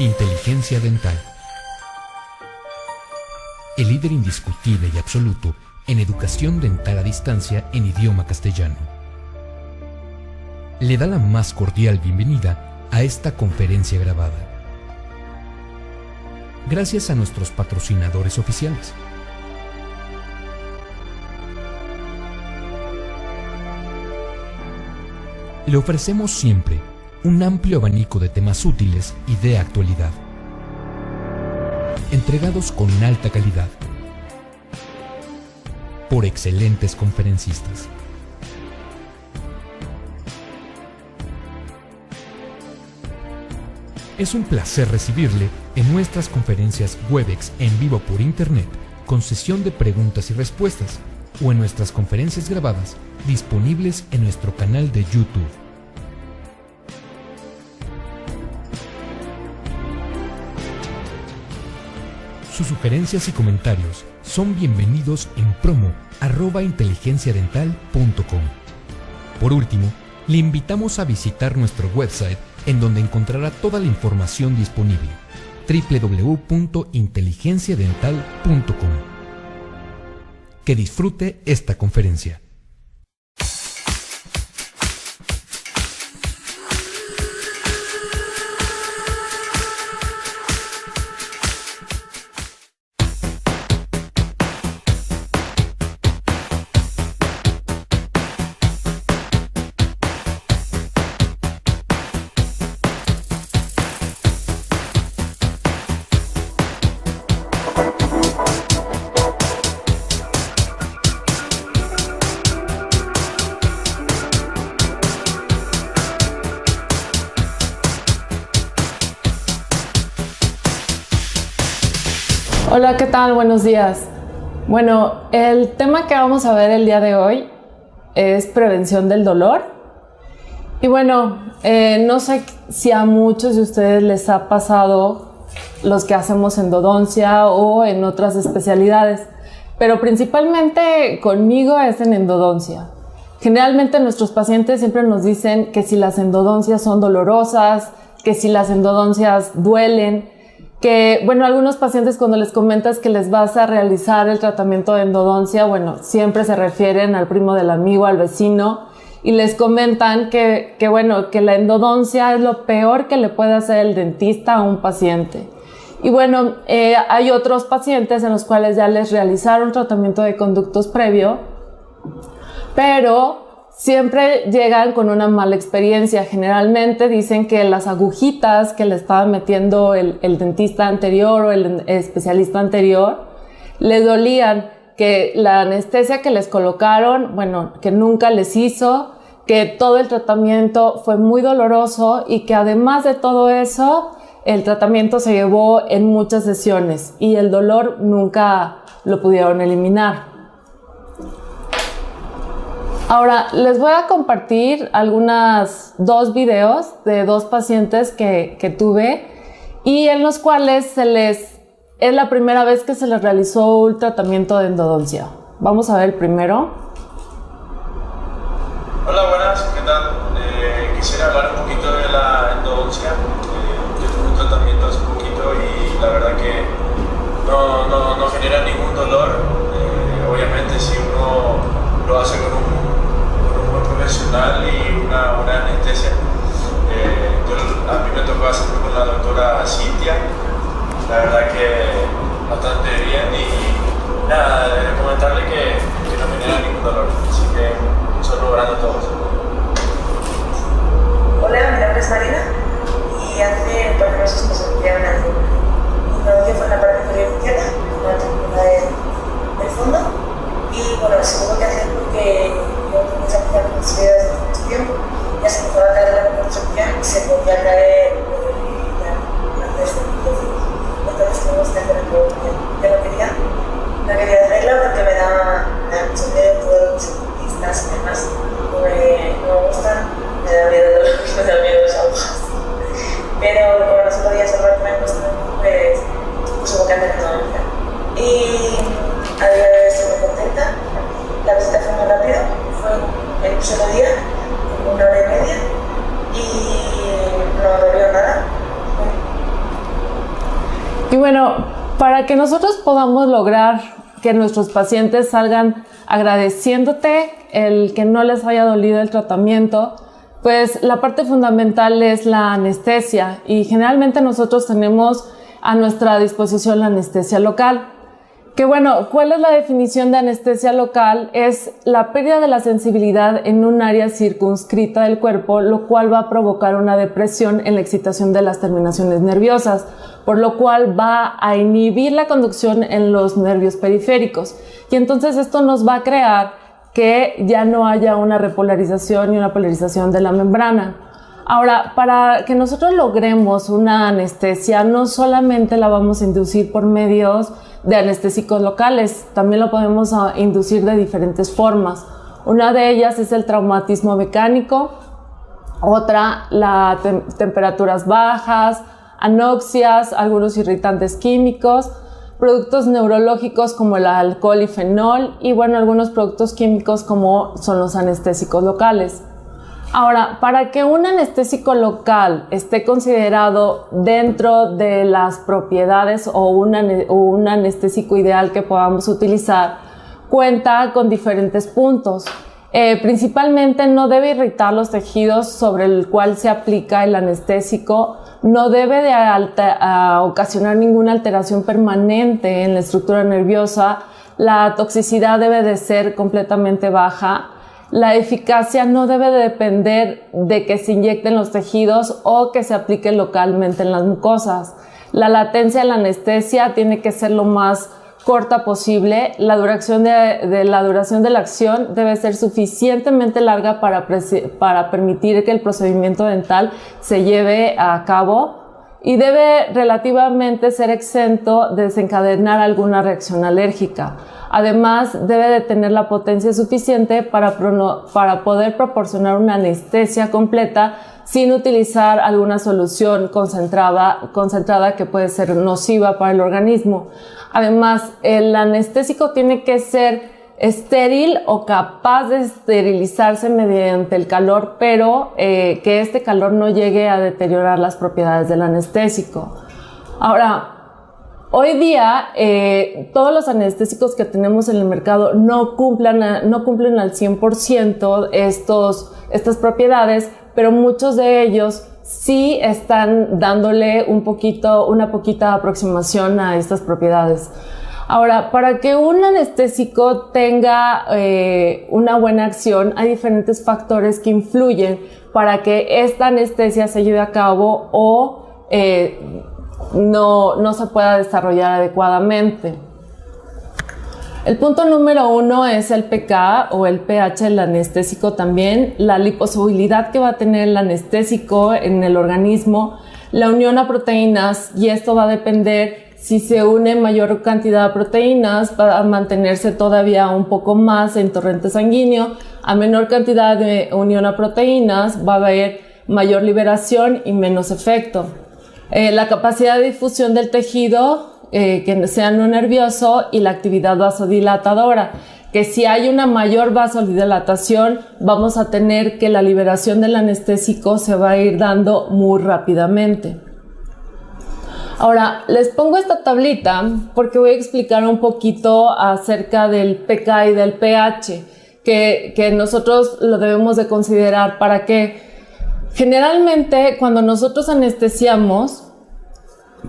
Inteligencia dental. El líder indiscutible y absoluto en educación dental a distancia en idioma castellano. Le da la más cordial bienvenida a esta conferencia grabada. Gracias a nuestros patrocinadores oficiales. Le ofrecemos siempre un amplio abanico de temas útiles y de actualidad, entregados con alta calidad, por excelentes conferencistas. Es un placer recibirle en nuestras conferencias Webex en vivo por Internet, con sesión de preguntas y respuestas, o en nuestras conferencias grabadas, disponibles en nuestro canal de YouTube. Sus sugerencias y comentarios son bienvenidos en promo@inteligenciadental.com. Por último, le invitamos a visitar nuestro website, en donde encontrará toda la información disponible: www.inteligenciadental.com. Que disfrute esta conferencia. Hola, ¿qué tal? Buenos días. Bueno, el tema que vamos a ver el día de hoy es prevención del dolor. Y bueno, no sé si a muchos de ustedes les ha pasado, los que hacemos endodoncia o en otras especialidades, pero principalmente conmigo es en endodoncia. Generalmente nuestros pacientes siempre nos dicen que si las endodoncias son dolorosas, que si las endodoncias duelen, que, bueno, algunos pacientes cuando les comentas que les vas a realizar el tratamiento de endodoncia, bueno, siempre se refieren al primo del amigo, al vecino, y les comentan que la endodoncia es lo peor que le puede hacer el dentista a un paciente. Y bueno, hay otros pacientes en los cuales ya les realizaron tratamiento de conductos previo, pero siempre llegan con una mala experiencia. Generalmente dicen que las agujitas que le estaba metiendo el dentista anterior o el especialista anterior les dolían, que la anestesia que les colocaron, bueno, que nunca les hizo, que todo el tratamiento fue muy doloroso y que además de todo eso, el tratamiento se llevó en muchas sesiones y el dolor nunca lo pudieron eliminar. Ahora, les voy a compartir dos videos de dos pacientes que tuve y en los cuales es la primera vez que se les realizó un tratamiento de endodoncia. Vamos a ver el primero. Hola, buenas, ¿qué tal? Quisiera hablar un poquito de la endodoncia. Yo tuve un tratamiento hace poquito y la verdad que no genera ningún dolor. Obviamente si uno lo hace con un profesional y una anestesia. A mí me tocó hacerlo con la doctora Cintia, la verdad que bastante bien y nada, comentarle que no genera ningún dolor, así que un saludo grande a todos. Hola, mi nombre es Marina y hace un par de meses me sentía una endodoncia fue en la parte inferior izquierda, una trombola del fondo y bueno, se tuvo que hacer porque yo tenía esa posibilidad desde hace mucho tiempo, ya se empezaba a caer la reconstrucción y se podía caer antes de entonces tuvimos que hacer el producto. Yo no quería hacerla porque me da mucho miedo todos los dentistas y demás, no me gustan, me da miedo las agujas. Pero como no se podía salvar con el costo, pues hubo que hacer endodoncia. Y a día de hoy estoy muy contenta. La visita fue muy rápida, fue en un solo día, como 1 hora y media, y no dolió nada. bueno, para que nosotros podamos lograr que nuestros pacientes salgan agradeciéndote el que no les haya dolido el tratamiento, pues la parte fundamental es la anestesia, y generalmente nosotros tenemos a nuestra disposición la anestesia local. Que bueno, ¿cuál es la definición de anestesia local? Es la pérdida de la sensibilidad en un área circunscrita del cuerpo, lo cual va a provocar una depresión en la excitación de las terminaciones nerviosas, por lo cual va a inhibir la conducción en los nervios periféricos. Y entonces esto nos va a crear que ya no haya una repolarización y una polarización de la membrana. Ahora, para que nosotros logremos una anestesia, no solamente la vamos a inducir por medios de anestésicos locales, también lo podemos inducir de diferentes formas. Una de ellas es el traumatismo mecánico, otra las temperaturas bajas, anoxias, algunos irritantes químicos, productos neurológicos como el alcohol y fenol, y bueno, algunos productos químicos como son los anestésicos locales. Ahora, para que un anestésico local esté considerado dentro de las propiedades o un anestésico ideal que podamos utilizar, cuenta con diferentes puntos. Principalmente no debe irritar los tejidos sobre el cual se aplica el anestésico, no debe de ocasionar ninguna alteración permanente en la estructura nerviosa, la toxicidad debe de ser completamente baja. La eficacia no debe de depender de que se inyecten los tejidos o que se aplique localmente en las mucosas. La latencia de la anestesia tiene que ser lo más corta posible. La duración de la acción debe ser suficientemente larga para permitir que el procedimiento dental se lleve a cabo, y debe relativamente ser exento de desencadenar alguna reacción alérgica. Además, debe de tener la potencia suficiente para poder proporcionar una anestesia completa sin utilizar alguna solución concentrada que puede ser nociva para el organismo. Además, el anestésico tiene que ser estéril o capaz de esterilizarse mediante el calor, pero que este calor no llegue a deteriorar las propiedades del anestésico. Ahora, hoy día todos los anestésicos que tenemos en el mercado no cumplen al 100% estas propiedades, pero muchos de ellos sí están dándole una poquita aproximación a estas propiedades. Ahora, para que un anestésico tenga una buena acción, hay diferentes factores que influyen para que esta anestesia se lleve a cabo o no se pueda desarrollar adecuadamente. El punto número 1 es el pK o el pH del anestésico también, la liposolubilidad que va a tener el anestésico en el organismo, la unión a proteínas, y esto va a depender. Si se une mayor cantidad de proteínas, va a mantenerse todavía un poco más en torrente sanguíneo. A menor cantidad de unión a proteínas, va a haber mayor liberación y menos efecto. La capacidad de difusión del tejido, que sea no nervioso, y la actividad vasodilatadora, que si hay una mayor vasodilatación, vamos a tener que la liberación del anestésico se va a ir dando muy rápidamente. Ahora, les pongo esta tablita porque voy a explicar un poquito acerca del pK y del pH, que nosotros lo debemos de considerar para que generalmente cuando nosotros anestesiamos,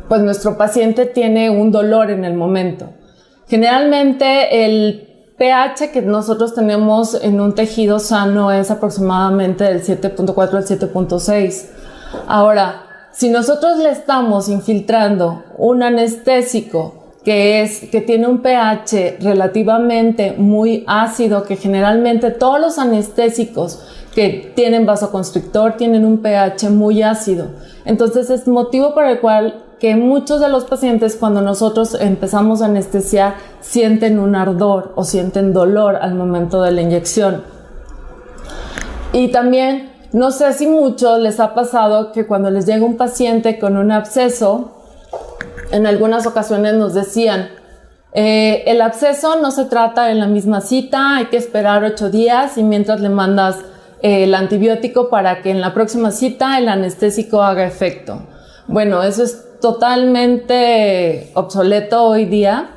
pues nuestro paciente tiene un dolor en el momento. Generalmente el pH que nosotros tenemos en un tejido sano es aproximadamente del 7.4 al 7.6. Ahora, si nosotros le estamos infiltrando un anestésico que tiene un pH relativamente muy ácido, que generalmente todos los anestésicos que tienen vasoconstrictor tienen un pH muy ácido, entonces es motivo por el cual que muchos de los pacientes, cuando nosotros empezamos a anestesiar, sienten un ardor o sienten dolor al momento de la inyección. Y también, no sé si muchos les ha pasado que cuando les llega un paciente con un absceso, en algunas ocasiones nos decían, el absceso no se trata en la misma cita, hay que esperar 8 días y mientras le mandas el antibiótico para que en la próxima cita el anestésico haga efecto. Bueno, eso es totalmente obsoleto hoy día.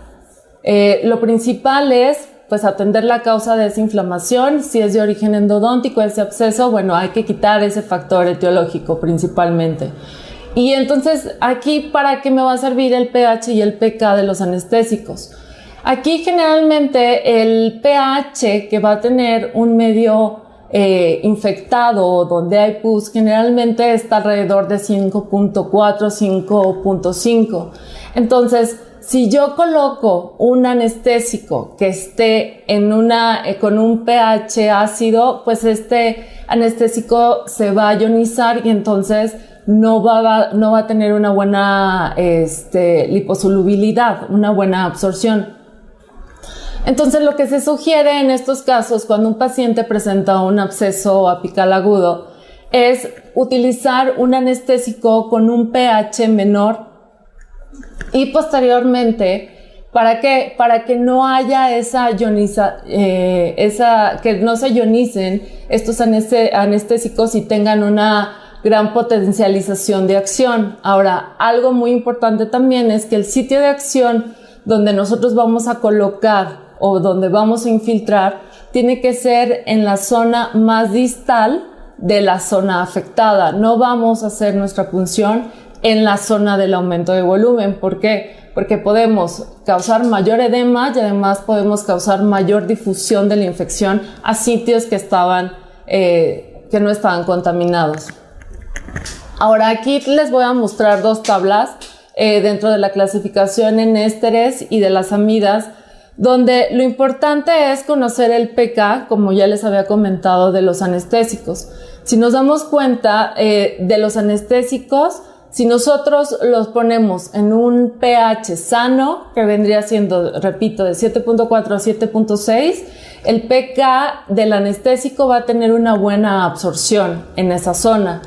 Lo principal es pues atender la causa de esa inflamación. Si es de origen endodóntico ese absceso, bueno, hay que quitar ese factor etiológico principalmente. Y entonces, aquí, ¿para qué me va a servir el pH y el pK de los anestésicos? Aquí generalmente el pH que va a tener un medio infectado donde hay pus generalmente está alrededor de 5.4, 5.5. Entonces, si yo coloco un anestésico que esté con un pH ácido, pues este anestésico se va a ionizar y entonces no va a tener una buena liposolubilidad, una buena absorción. Entonces, lo que se sugiere en estos casos, cuando un paciente presenta un absceso apical agudo, es utilizar un anestésico con un pH menor y posteriormente, ¿para qué? Para que no haya que no se ionicen estos anestésicos y tengan una gran potencialización de acción. Ahora, algo muy importante también es que el sitio de acción donde nosotros vamos a colocar o donde vamos a infiltrar tiene que ser en la zona más distal de la zona afectada. No vamos a hacer nuestra punción en la zona del aumento de volumen. ¿Por qué? Porque podemos causar mayor edema y además podemos causar mayor difusión de la infección a sitios que no estaban contaminados. Ahora aquí les voy a mostrar dos tablas dentro de la clasificación en ésteres y de las amidas, donde lo importante es conocer el pK, como ya les había comentado, de los anestésicos. Si nos damos cuenta de los anestésicos, si nosotros los ponemos en un pH sano, que vendría siendo, repito, de 7.4 a 7.6, el pK del anestésico va a tener una buena absorción en esa zona.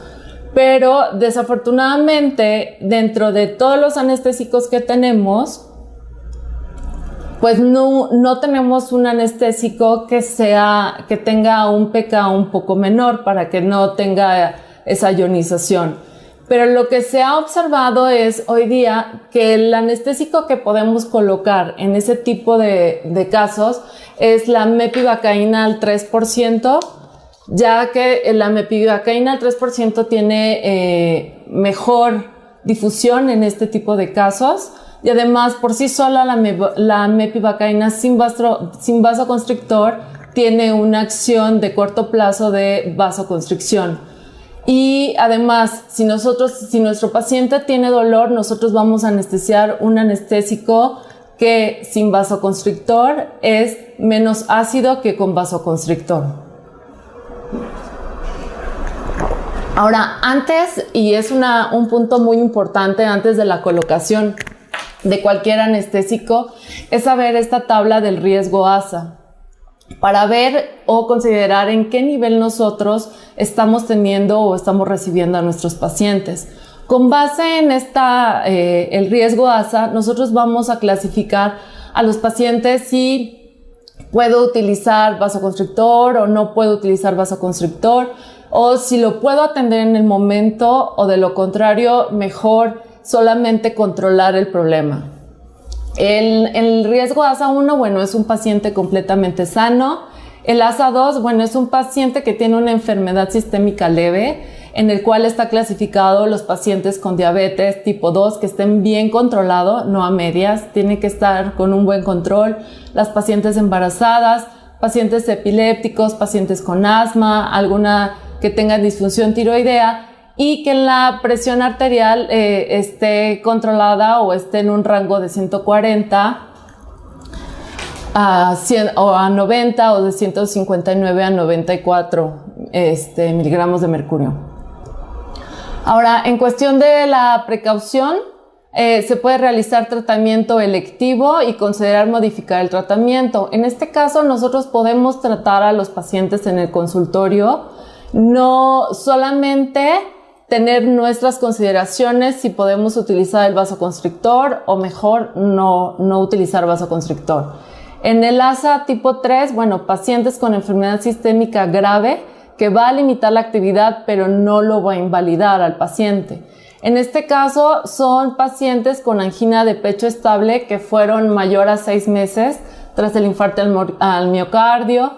Pero desafortunadamente, dentro de todos los anestésicos que tenemos, pues no tenemos un anestésico que tenga un pK un poco menor para que no tenga esa ionización. Pero lo que se ha observado es hoy día que el anestésico que podemos colocar en ese tipo de casos es la mepivacaína al 3%, ya que la mepivacaína al 3% tiene mejor difusión en este tipo de casos. Y además, por sí sola, la mepivacaína sin vasoconstrictor tiene una acción de corto plazo de vasoconstricción. Y además, si nuestro paciente tiene dolor, nosotros vamos a anestesiar un anestésico que sin vasoconstrictor es menos ácido que con vasoconstrictor. Ahora, antes, y es un punto muy importante antes de la colocación de cualquier anestésico, es saber esta tabla del riesgo ASA, para ver o considerar en qué nivel nosotros estamos teniendo o estamos recibiendo a nuestros pacientes. Con base en el riesgo ASA, nosotros vamos a clasificar a los pacientes si puedo utilizar vasoconstrictor o no puedo utilizar vasoconstrictor, o si lo puedo atender en el momento o de lo contrario, mejor solamente controlar el problema. El riesgo ASA 1, bueno, es un paciente completamente sano. El ASA 2, bueno, es un paciente que tiene una enfermedad sistémica leve, en el cual está clasificado los pacientes con diabetes tipo 2 que estén bien controlados, no a medias, tiene que estar con un buen control. Las pacientes embarazadas, pacientes epilépticos, pacientes con asma, alguna que tenga disfunción tiroidea, y que la presión arterial esté controlada o esté en un rango de 140 a 100, o a 90 o de 159 a 94 miligramos de mercurio. Ahora, en cuestión de la precaución, se puede realizar tratamiento electivo y considerar modificar el tratamiento. En este caso, nosotros podemos tratar a los pacientes en el consultorio, no solamente tener nuestras consideraciones si podemos utilizar el vasoconstrictor o mejor no utilizar vasoconstrictor. En el ASA tipo 3, bueno, pacientes con enfermedad sistémica grave que va a limitar la actividad pero no lo va a invalidar al paciente. En este caso son pacientes con angina de pecho estable que fueron mayor a 6 meses tras el infarto al miocardio,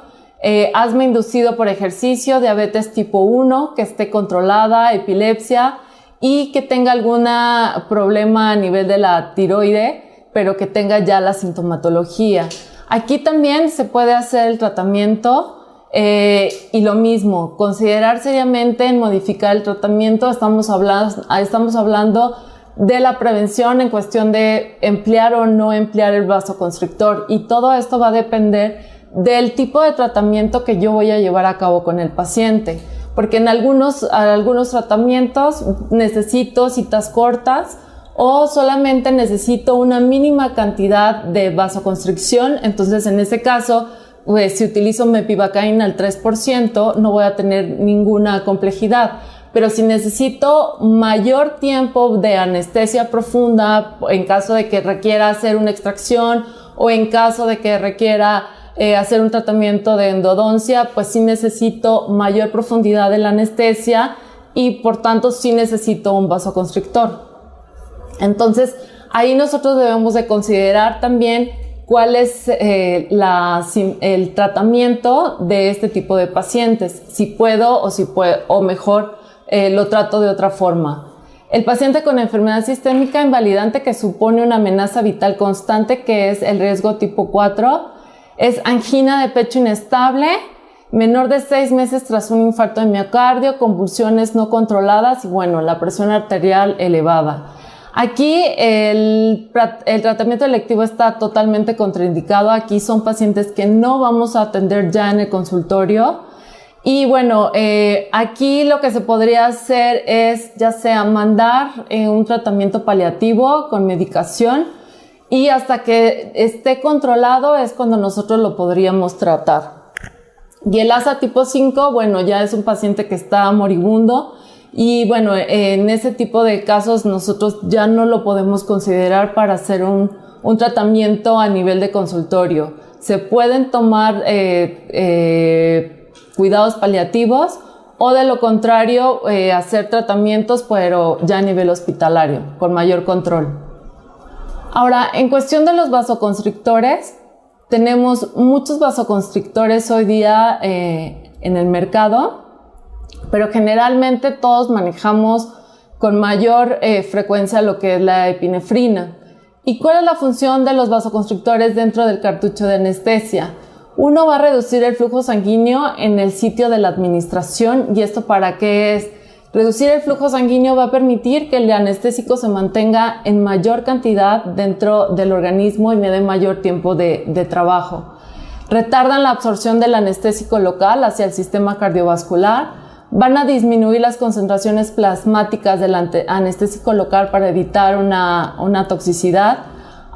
asma inducido por ejercicio, diabetes tipo 1 que esté controlada, epilepsia y que tenga algún problema a nivel de la tiroide, pero que tenga ya la sintomatología. Aquí también se puede hacer el tratamiento y lo mismo, considerar seriamente en modificar el tratamiento. Estamos hablando de la prevención en cuestión de emplear o no emplear el vasoconstrictor, y todo esto va a depender del tipo de tratamiento que yo voy a llevar a cabo con el paciente, porque en algunos tratamientos necesito citas cortas o solamente necesito una mínima cantidad de vasoconstricción. Entonces en ese caso, pues si utilizo mepivacaína al 3%, no voy a tener ninguna complejidad. Pero si necesito mayor tiempo de anestesia profunda, en caso de que requiera hacer una extracción o en caso de que requiera hacer un tratamiento de endodoncia, pues sí necesito mayor profundidad de la anestesia y por tanto sí necesito un vasoconstrictor. Entonces ahí nosotros debemos de considerar también cuál es el tratamiento de este tipo de pacientes, si puedo o mejor lo trato de otra forma. El paciente con enfermedad sistémica invalidante que supone una amenaza vital constante, que es el riesgo tipo 4, es angina de pecho inestable, menor de 6 meses tras un infarto de miocardio, convulsiones no controladas y bueno, la presión arterial elevada. Aquí el tratamiento electivo está totalmente contraindicado. Aquí son pacientes que no vamos a atender ya en el consultorio. Y bueno, aquí lo que se podría hacer es ya sea mandar un tratamiento paliativo con medicación y hasta que esté controlado es cuando nosotros lo podríamos tratar. Y el ASA tipo 5, bueno, ya es un paciente que está moribundo. Y bueno, en ese tipo de casos nosotros ya no lo podemos considerar para hacer un tratamiento a nivel de consultorio. Se pueden tomar cuidados paliativos o de lo contrario hacer tratamientos pero ya a nivel hospitalario con mayor control. Ahora, en cuestión de los vasoconstrictores, tenemos muchos vasoconstrictores hoy día en el mercado, pero generalmente todos manejamos con mayor frecuencia lo que es la epinefrina. ¿Y cuál es la función de los vasoconstrictores dentro del cartucho de anestesia? Uno va a reducir el flujo sanguíneo en el sitio de la administración. ¿Y esto para qué es? Reducir el flujo sanguíneo va a permitir que el anestésico se mantenga en mayor cantidad dentro del organismo y me dé mayor tiempo de trabajo. Retardan la absorción del anestésico local hacia el sistema cardiovascular. Van a disminuir las concentraciones plasmáticas del anestésico local para evitar una toxicidad.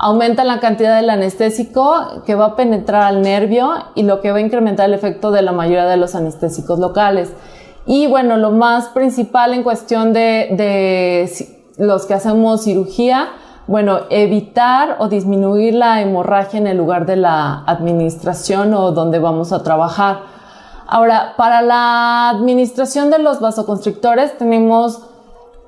Aumentan la cantidad del anestésico que va a penetrar al nervio y lo que va a incrementar el efecto de la mayoría de los anestésicos locales. Y bueno, lo más principal en cuestión de los que hacemos cirugía, bueno, evitar o disminuir la hemorragia en el lugar de la administración o donde vamos a trabajar. Ahora, para la administración de los vasoconstrictores tenemos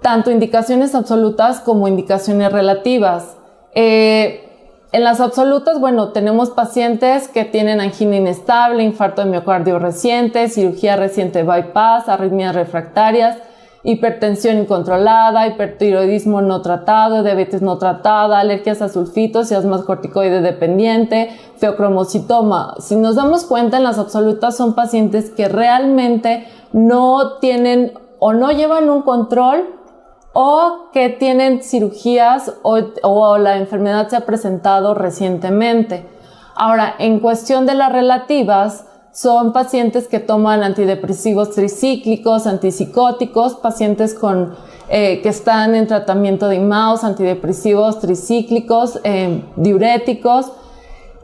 tanto indicaciones absolutas como indicaciones relativas. En las absolutas, bueno, tenemos pacientes que tienen angina inestable, infarto de miocardio reciente, cirugía reciente bypass, arritmias refractarias, hipertensión incontrolada, hipertiroidismo no tratado, diabetes no tratada, alergias a sulfitos y asma corticoide dependiente, feocromocitoma. Si nos damos cuenta, en las absolutas son pacientes que realmente no tienen o no llevan un control o que tienen cirugías o la enfermedad se ha presentado recientemente. Ahora, en cuestión de las relativas, son pacientes que toman antidepresivos tricíclicos, antipsicóticos, pacientes que están en tratamiento de IMAOs, antidepresivos tricíclicos, diuréticos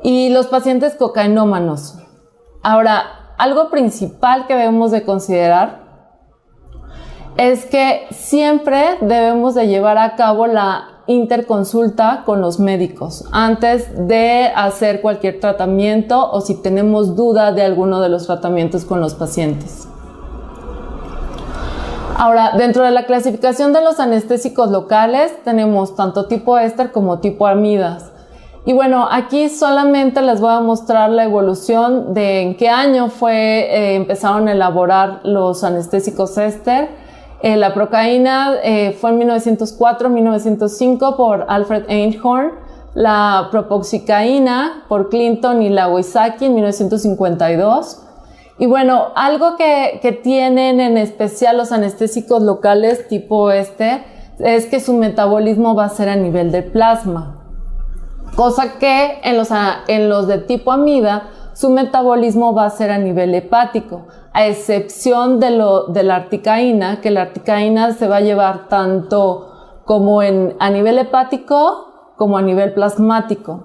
y los pacientes cocainómanos. Ahora, algo principal que debemos de considerar es que siempre debemos de llevar a cabo la interconsulta con los médicos antes de hacer cualquier tratamiento o si tenemos duda de alguno de los tratamientos con los pacientes. Ahora, dentro de la clasificación de los anestésicos locales, tenemos tanto tipo éster como tipo amidas. Y bueno, aquí solamente les voy a mostrar la evolución de en qué año empezaron a elaborar los anestésicos éster. La procaína fue en 1904-1905 por Alfred Einhorn, la propoxicaína por Clinton y Lawizaki en 1952. Y bueno, algo que tienen en especial los anestésicos locales tipo éster es que su metabolismo va a ser a nivel de plasma. Cosa que en los de tipo amida, su metabolismo va a ser a nivel hepático, a excepción de la articaína, que la articaína se va a llevar tanto como a nivel hepático como a nivel plasmático.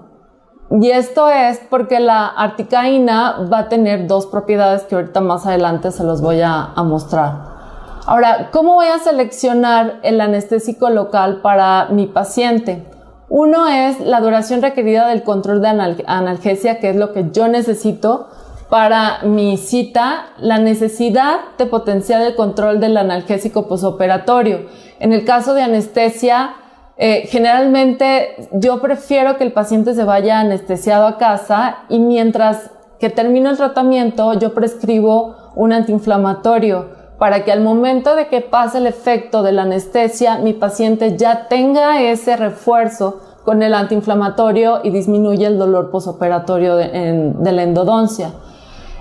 Y esto es porque la articaína va a tener dos propiedades que ahorita más adelante se los voy a mostrar. Ahora, ¿cómo voy a seleccionar el anestésico local para mi paciente? Uno es la duración requerida del control de analgesia, que es lo que yo necesito para mi cita, la necesidad de potenciar el control del analgésico posoperatorio. En el caso de anestesia, generalmente yo prefiero que el paciente se vaya anestesiado a casa y mientras que termino el tratamiento yo prescribo un antiinflamatorio para que al momento de que pase el efecto de la anestesia mi paciente ya tenga ese refuerzo con el antiinflamatorio y disminuye el dolor posoperatorio de la endodoncia.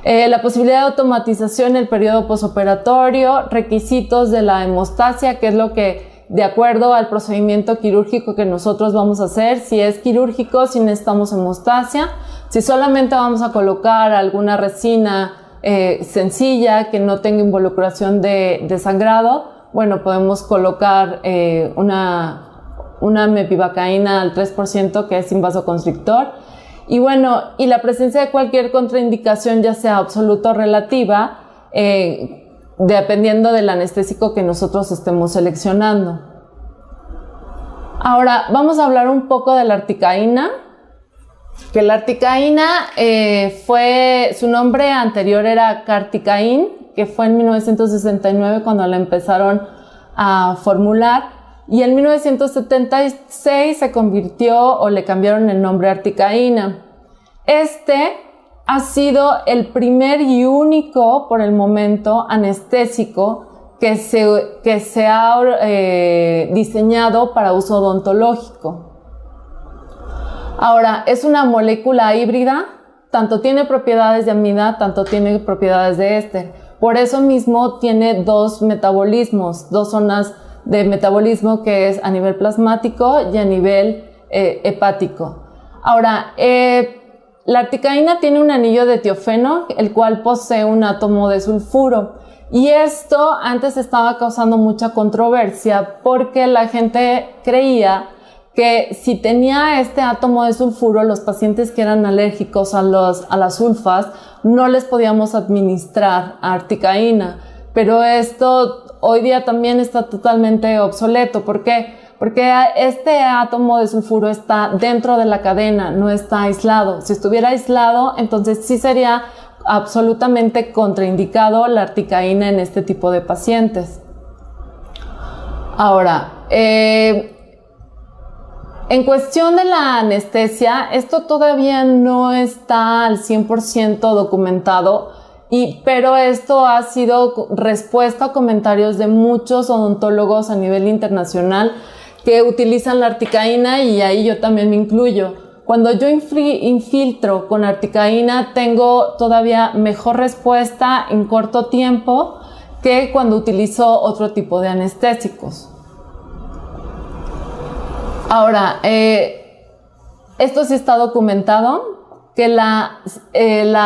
La posibilidad de automatización en el periodo posoperatorio, requisitos de la hemostasia, que es lo que de acuerdo al procedimiento quirúrgico que nosotros vamos a hacer, si es quirúrgico, si necesitamos hemostasia, si solamente vamos a colocar alguna resina sencilla que no tenga involucración de sangrado, bueno, podemos colocar una mepivacaína al 3% que es invasoconstrictor. Y bueno, y la presencia de cualquier contraindicación, ya sea absoluta o relativa, dependiendo del anestésico que nosotros estemos seleccionando. Ahora, vamos a hablar un poco de la articaína. Que la articaína su nombre anterior era Carticain, que fue en 1969 cuando la empezaron a formular, y en 1976 se convirtió o le cambiaron el nombre a articaína. Este ha sido el primer y único, por el momento, anestésico que se ha diseñado para uso odontológico. Ahora, es una molécula híbrida, tanto tiene propiedades de amida, tanto tiene propiedades de éster. Por eso mismo tiene dos metabolismos, dos zonas de metabolismo, que es a nivel plasmático y a nivel hepático. Ahora, la articaína tiene un anillo de tiofeno, el cual posee un átomo de sulfuro. Y esto antes estaba causando mucha controversia porque la gente creía que si tenía este átomo de sulfuro, los pacientes que eran alérgicos a las sulfas, no les podíamos administrar articaína. Pero esto hoy día también está totalmente obsoleto. ¿Por qué? Porque este átomo de sulfuro está dentro de la cadena, no está aislado. Si estuviera aislado, entonces sí sería absolutamente contraindicado la articaína en este tipo de pacientes. Ahora, en cuestión de la anestesia, esto todavía no está al 100% documentado, pero esto ha sido respuesta a comentarios de muchos odontólogos a nivel internacional que utilizan la articaína, y ahí yo también me incluyo. Cuando yo infiltro con articaína tengo todavía mejor respuesta en corto tiempo que cuando utilizo otro tipo de anestésicos. Ahora, esto sí está documentado, que la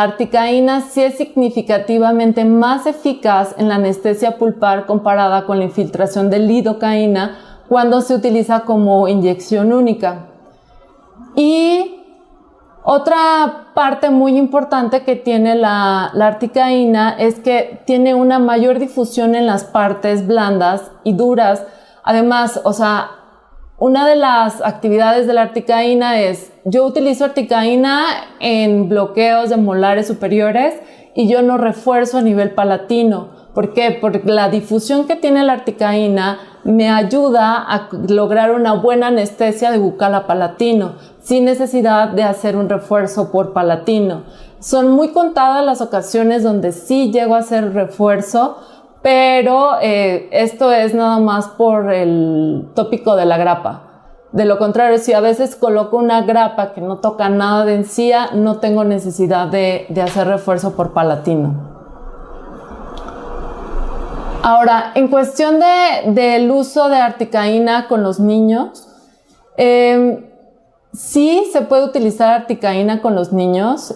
articaína sí es significativamente más eficaz en la anestesia pulpar comparada con la infiltración de lidocaína cuando se utiliza como inyección única. Y otra parte muy importante que tiene la articaína es que tiene una mayor difusión en las partes blandas y duras. Además, una de las actividades de la articaína es, yo utilizo articaína en bloqueos de molares superiores y yo no refuerzo a nivel palatino. ¿Por qué? Porque la difusión que tiene la articaína me ayuda a lograr una buena anestesia de bucal a palatino, sin necesidad de hacer un refuerzo por palatino. Son muy contadas las ocasiones donde sí llego a hacer refuerzo, pero esto es nada más por el tópico de la grapa. De lo contrario, si a veces coloco una grapa que no toca nada de encía, no tengo necesidad de hacer refuerzo por palatino. Ahora, en cuestión del uso de articaína con los niños, sí se puede utilizar articaína con los niños,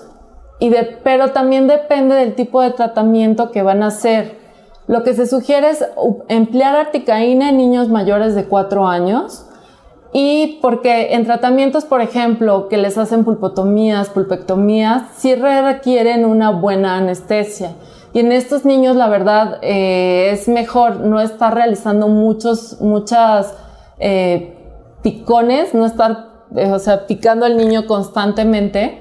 pero también depende del tipo de tratamiento que van a hacer. Lo que se sugiere es emplear articaína en niños mayores de 4 años, y porque en tratamientos, por ejemplo, que les hacen pulpotomías, pulpectomías, sí requieren una buena anestesia. Y en estos niños, la verdad, es mejor no estar realizando muchas picones, no estar, picando al niño constantemente.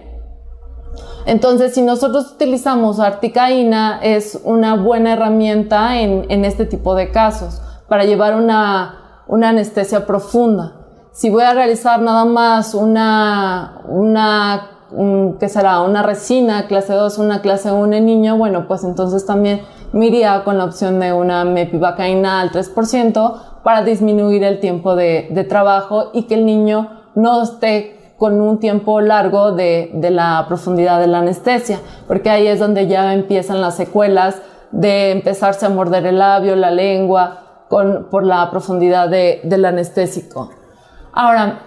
Entonces, si nosotros utilizamos articaína, es una buena herramienta en este tipo de casos, para llevar una anestesia profunda. Si voy a realizar nada más una resina clase 2, una clase 1 en niño, bueno, pues entonces también me iría con la opción de una mepivacaína al 3% para disminuir el tiempo de trabajo y que el niño no esté con un tiempo largo de la profundidad de la anestesia, porque ahí es donde ya empiezan las secuelas de empezarse a morder el labio, la lengua, por la profundidad del anestésico. Ahora,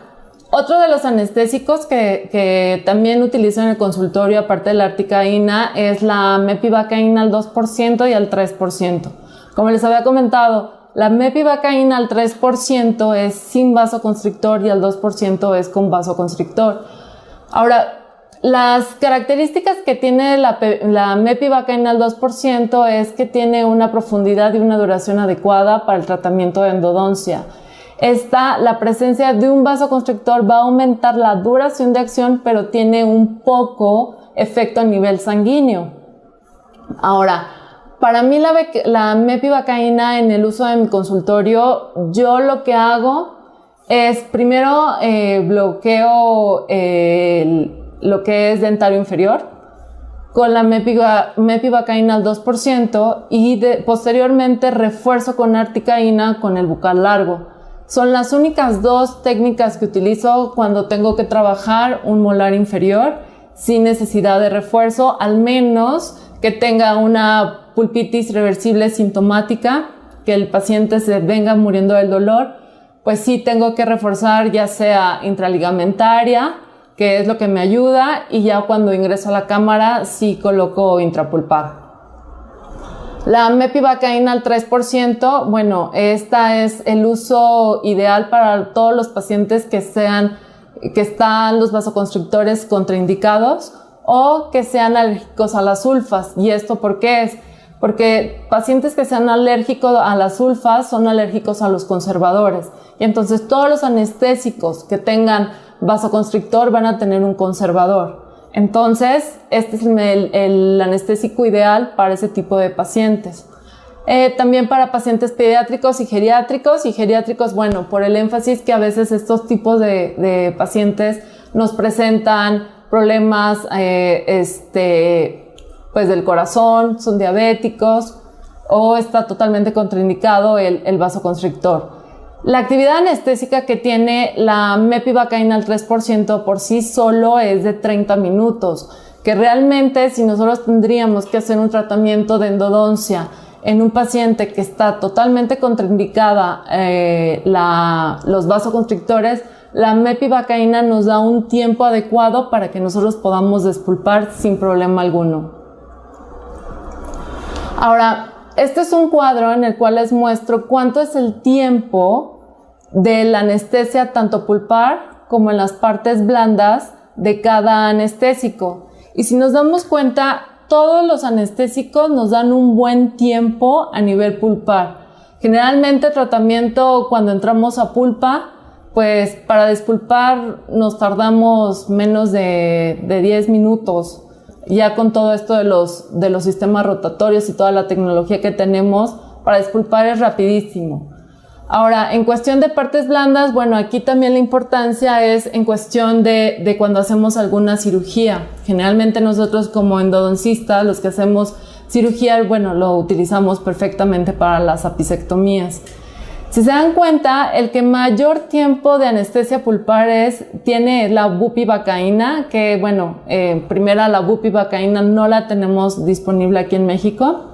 otro de los anestésicos que también utilizo en el consultorio, aparte de la articaína, es la mepivacaína al 2% y al 3%. Como les había comentado, la mepivacaína al 3% es sin vasoconstrictor y al 2% es con vasoconstrictor. Ahora, las características que tiene la mepivacaína al 2% es que tiene una profundidad y una duración adecuada para el tratamiento de endodoncia. La presencia de un vasoconstrictor va a aumentar la duración de acción, pero tiene un poco efecto a nivel sanguíneo. Ahora, para mí la mepivacaína en el uso de mi consultorio, yo lo que hago es primero bloqueo lo que es dentario inferior con la mepivacaína al 2% y posteriormente refuerzo con articaína con el bucal largo. Son las únicas dos técnicas que utilizo cuando tengo que trabajar un molar inferior sin necesidad de refuerzo, al menos que tenga una pulpitis reversible sintomática, que el paciente se venga muriendo del dolor, pues sí tengo que reforzar ya sea intraligamentaria, que es lo que me ayuda, y ya cuando ingreso a la cámara sí coloco intrapulpar. La mepivacaína al 3%, bueno, esta es el uso ideal para todos los pacientes que están los vasoconstrictores contraindicados o que sean alérgicos a las sulfas. ¿Y esto por qué es? Porque pacientes que sean alérgicos a las sulfas son alérgicos a los conservadores. Y entonces todos los anestésicos que tengan vasoconstrictor van a tener un conservador. Entonces, este es el anestésico ideal para ese tipo de pacientes. También para pacientes pediátricos y geriátricos, bueno, por el énfasis que a veces estos tipos de pacientes nos presentan problemas pues del corazón, son diabéticos o está totalmente contraindicado el vasoconstrictor. La actividad anestésica que tiene la mepivacaína al 3% por sí solo es de 30 minutos, que realmente si nosotros tendríamos que hacer un tratamiento de endodoncia en un paciente que está totalmente contraindicada los vasoconstrictores, la mepivacaína nos da un tiempo adecuado para que nosotros podamos despulpar sin problema alguno. Ahora, este es un cuadro en el cual les muestro cuánto es el tiempo de la anestesia tanto pulpar como en las partes blandas de cada anestésico. Y si nos damos cuenta, todos los anestésicos nos dan un buen tiempo a nivel pulpar. Generalmente el tratamiento cuando entramos a pulpa, pues para despulpar nos tardamos menos de 10 minutos. ya con todo esto de los sistemas rotatorios y toda la tecnología que tenemos, para despulpar es rapidísimo. Ahora, en cuestión de partes blandas, bueno, aquí también la importancia es en cuestión de cuando hacemos alguna cirugía. Generalmente nosotros como endodoncistas, los que hacemos cirugía, bueno, lo utilizamos perfectamente para las apicectomías. Si se dan cuenta, el que mayor tiempo de anestesia pulpar tiene la bupivacaína, que bueno, primera la bupivacaína no la tenemos disponible aquí en México,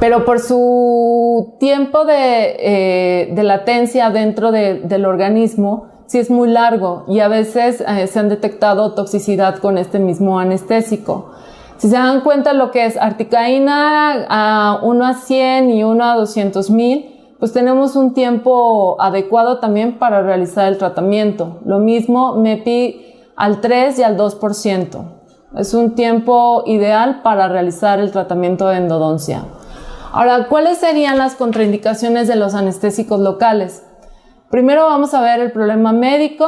pero por su tiempo de latencia dentro del organismo, sí es muy largo y a veces se han detectado toxicidad con este mismo anestésico. Si se dan cuenta, lo que es articaína a 1 a 100 y 1 a 200,000, pues tenemos un tiempo adecuado también para realizar el tratamiento. Lo mismo MEPI al 3 y al 2%. Es un tiempo ideal para realizar el tratamiento de endodoncia. Ahora, ¿cuáles serían las contraindicaciones de los anestésicos locales? Primero vamos a ver el problema médico,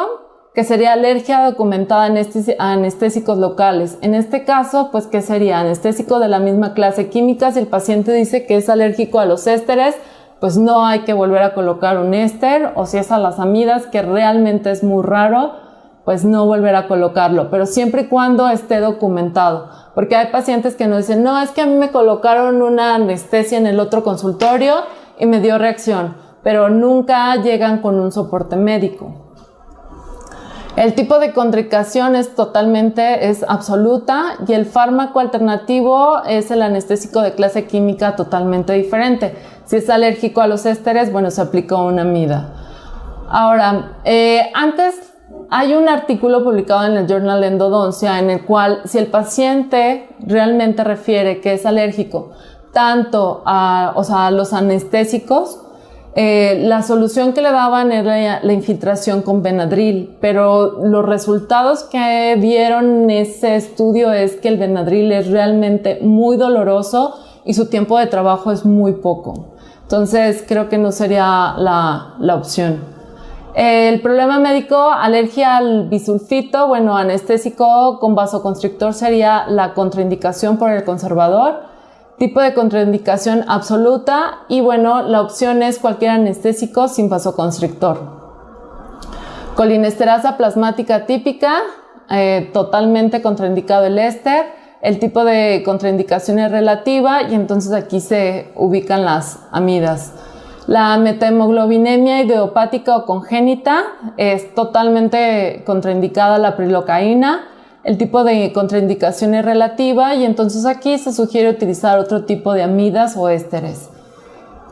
que sería alergia documentada a anestésicos locales. En este caso, pues, ¿qué sería? Anestésico de la misma clase química. Si el paciente dice que es alérgico a los ésteres, pues no hay que volver a colocar un éster, o si es a las amidas, que realmente es muy raro, pues no volver a colocarlo, pero siempre y cuando esté documentado, porque hay pacientes que nos dicen, no, es que a mí me colocaron una anestesia en el otro consultorio y me dio reacción, pero nunca llegan con un soporte médico. El tipo de contraindicación es absoluta y el fármaco alternativo es el anestésico de clase química totalmente diferente. Si es alérgico a los ésteres, bueno, se aplica una amida. Ahora, antes hay un artículo publicado en el Journal de Endodoncia en el cual, si el paciente realmente refiere que es alérgico tanto a los anestésicos, la solución que le daban era la infiltración con Benadryl, pero los resultados que dieron en ese estudio es que el Benadryl es realmente muy doloroso y su tiempo de trabajo es muy poco. Entonces creo que no sería la opción. El problema médico, alergia al bisulfito, bueno, anestésico con vasoconstrictor sería la contraindicación por el conservador. Tipo de contraindicación absoluta y bueno, la opción es cualquier anestésico sin vasoconstrictor. Colinesterasa plasmática típica, totalmente contraindicado el éster. El tipo de contraindicación es relativa y entonces aquí se ubican las amidas. La metahemoglobinemia idiopática o congénita es totalmente contraindicada la prilocaína. El tipo de contraindicación es relativa y entonces aquí se sugiere utilizar otro tipo de amidas o ésteres.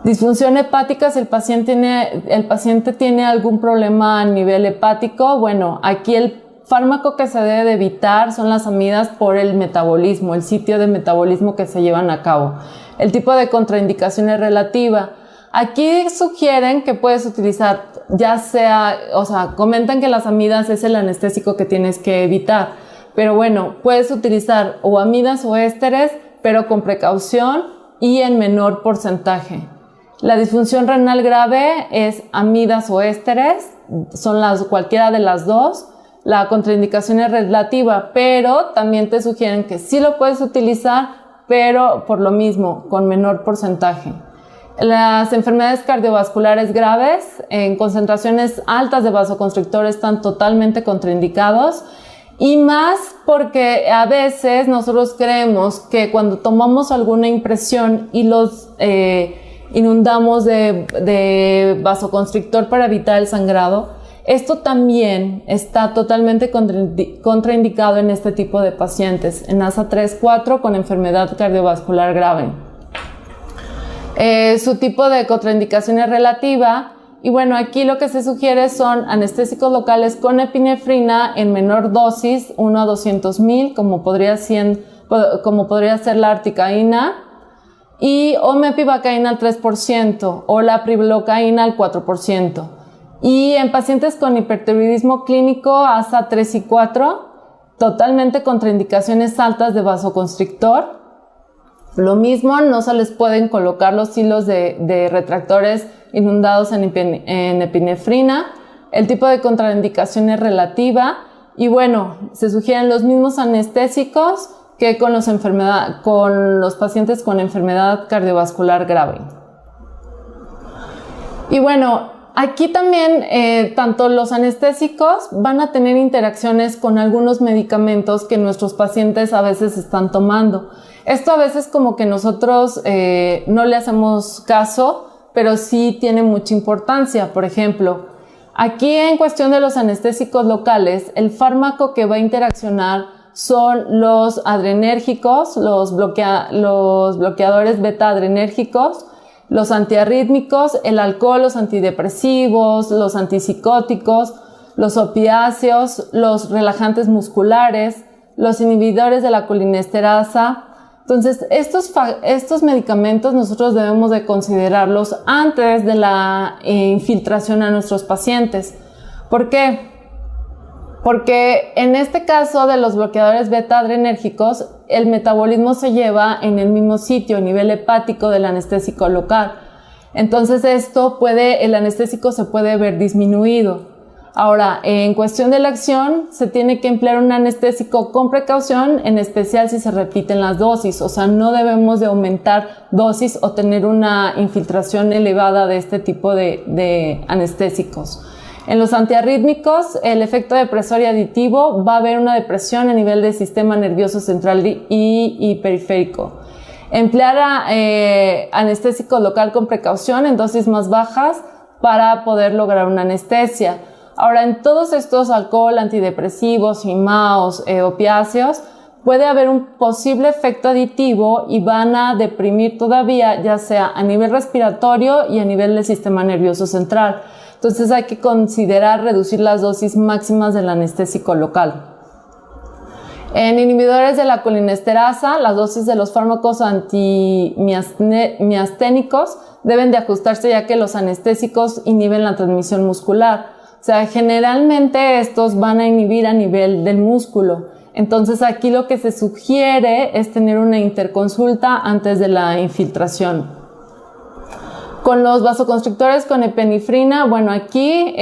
Disfunción hepática, si el paciente tiene algún problema a nivel hepático, bueno, aquí el fármaco que se debe de evitar son las amidas por el metabolismo, el sitio de metabolismo que se llevan a cabo. El tipo de contraindicación es relativa. Aquí sugieren que puedes utilizar, comentan que las amidas es el anestésico que tienes que evitar. Pero bueno, puedes utilizar o amidas o ésteres, pero con precaución y en menor porcentaje. La disfunción renal grave es amidas o ésteres, son cualquiera de las dos. La contraindicación es relativa, pero también te sugieren que sí lo puedes utilizar, pero por lo mismo, con menor porcentaje. Las enfermedades cardiovasculares graves en concentraciones altas de vasoconstrictor están totalmente contraindicados. Y más porque a veces nosotros creemos que cuando tomamos alguna impresión y los inundamos de vasoconstrictor para evitar el sangrado, esto también está totalmente contraindicado en este tipo de pacientes, en ASA 3-4 con enfermedad cardiovascular grave. Su tipo de contraindicación es relativa. Y bueno, aquí lo que se sugiere son anestésicos locales con epinefrina en menor dosis, 1 a 200,000, como podría ser la articaína, y o mepivacaína al 3% o la prilocaína al 4%. Y en pacientes con hipertiroidismo clínico ASA 3 y 4, totalmente contraindicaciones altas de vasoconstrictor. Lo mismo, no se les pueden colocar los hilos de retractores inundados en epinefrina. El tipo de contraindicación es relativa Y bueno, se sugieren los mismos anestésicos que con los pacientes con enfermedad cardiovascular grave. Y bueno, aquí también tanto los anestésicos van a tener interacciones con algunos medicamentos que nuestros pacientes a veces están tomando. Esto a veces como que nosotros no le hacemos caso, pero sí tiene mucha importancia. Por ejemplo, aquí en cuestión de los anestésicos locales, el fármaco que va a interaccionar son los adrenérgicos, los bloqueadores beta-adrenérgicos, los antiarrítmicos, el alcohol, los antidepresivos, los antipsicóticos, los opiáceos, los relajantes musculares, los inhibidores de la colinesterasa. Entonces, estos medicamentos nosotros debemos de considerarlos antes de la infiltración a nuestros pacientes. ¿Por qué? Porque en este caso de los bloqueadores beta-adrenérgicos, el metabolismo se lleva en el mismo sitio, a nivel hepático del anestésico local. Entonces el anestésico se puede ver disminuido. Ahora, en cuestión de la acción, se tiene que emplear un anestésico con precaución, en especial si se repiten las dosis. O sea, no debemos de aumentar dosis o tener una infiltración elevada de este tipo de anestésicos. En los antiarrítmicos, el efecto depresor y aditivo va a haber una depresión a nivel del sistema nervioso central y periférico. Emplear anestésico local con precaución en dosis más bajas para poder lograr una anestesia. Ahora, en todos estos alcohol, antidepresivos, IMAOs, opiáceos, puede haber un posible efecto aditivo y van a deprimir todavía, ya sea a nivel respiratorio y a nivel del sistema nervioso central. Entonces hay que considerar reducir las dosis máximas del anestésico local. En inhibidores de la colinesterasa, las dosis de los fármacos antimiasténicos deben de ajustarse, ya que los anestésicos inhiben la transmisión muscular. O sea, generalmente estos van a inhibir a nivel del músculo. Entonces aquí lo que se sugiere es tener una interconsulta antes de la infiltración. Con los vasoconstrictores con epinefrina, bueno, aquí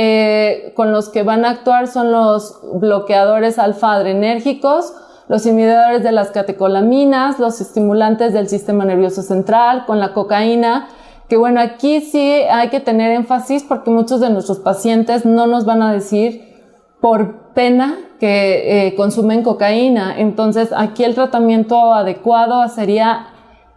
con los que van a actuar son los bloqueadores alfa-adrenérgicos, los inhibidores de las catecolaminas, los estimulantes del sistema nervioso central, con la cocaína, que bueno, aquí sí hay que tener énfasis porque muchos de nuestros pacientes no nos van a decir por pena que consumen cocaína. Entonces aquí el tratamiento adecuado sería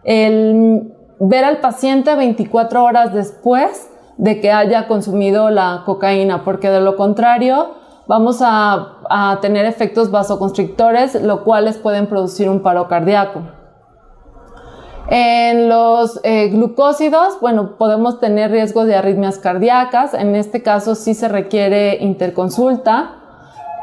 ver al paciente 24 horas después de que haya consumido la cocaína, porque de lo contrario vamos a tener efectos vasoconstrictores, lo cuales pueden producir un paro cardíaco. En los glucósidos, bueno, podemos tener riesgos de arritmias cardíacas. En este caso sí se requiere interconsulta.